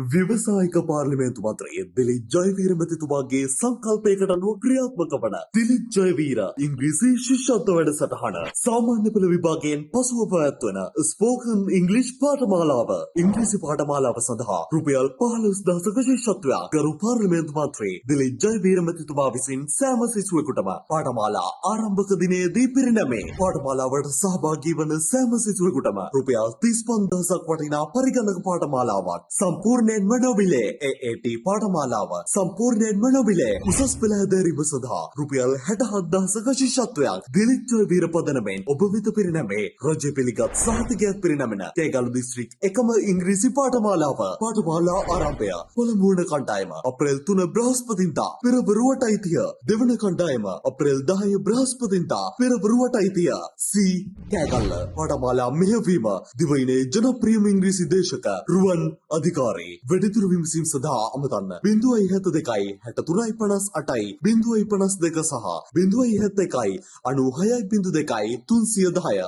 ව්‍යවසායික පාර්ලිමේන්තු මන්ත්‍රී දිලිත් ජයවීර මැතිතුමාගේ සංකල්පයකට අනුව ක්‍රියාත්මක වන දිලිත් ජයවීර ඉංග්‍රීසි ශිෂ්‍යත්ව වැඩසටහන සාමාන්‍ය පෙළ විභාගයෙන් පසුව පැවැත්වන ස්පෝකන් ඉංග්ලිෂ් පාඨමාලාව ඉංග්‍රීසි පාඨමාලාව සඳහා රුපියල් 15000ක ශිෂ්‍යත්වයක් ගරු පාර්ලිමේන්තු මන්ත්‍රී දිලිත් ජයවීර මැතිතුමා විසින් සෑම සිසුවෙකුටම පාඨමාලා ආරම්භක දිනයේදී පිරිනැමේ පාඨමාලාවට සහභාගී වන සෑම සිසුවෙකුටම රුපියල් 35000ක් වටිනා පරිගණක පාඨමාලාවක් සම්පූර්ණයෙන්ම නොමිලේ AAT පාඨමාලාව සම්පූර්ණයෙන්ම නොමිලේ උසස් පෙළ හැදෑරීම සඳහා රුපියල් 67000ක ශිෂ්‍යත්වයක් දිලිත් ජයවීර පදනමෙන් ඔබ වෙත පිරිනැමේ රජය පිළිගත් සහතිකයක් පිරිනැමෙන තේගලු දිස්ත්‍රික් එකම ඉංග්‍රීසි පාඨමාලාව පාඨමාලා ආරම්භය පළමු වන කණ්ඩායම අප්‍රේල් 3 බ්‍රහස්පතින්දා පෙරවරුවට අයිතිය දෙවන කණ්ඩායම අප්‍රේල් 10 බ්‍රහස්පතින්දා පෙරවරුවට අයිතිය C කෑගල්ල පාඨමාලා මෙහෙයවීම දිවයිනේ ජනප්‍රියම ඉංග්‍රීසි දේශක රුවන් අධිකාරී වැඩිදුර විමසීම් සඳහා අමතන්න 072 63 58 052 සහ 071 96.2 310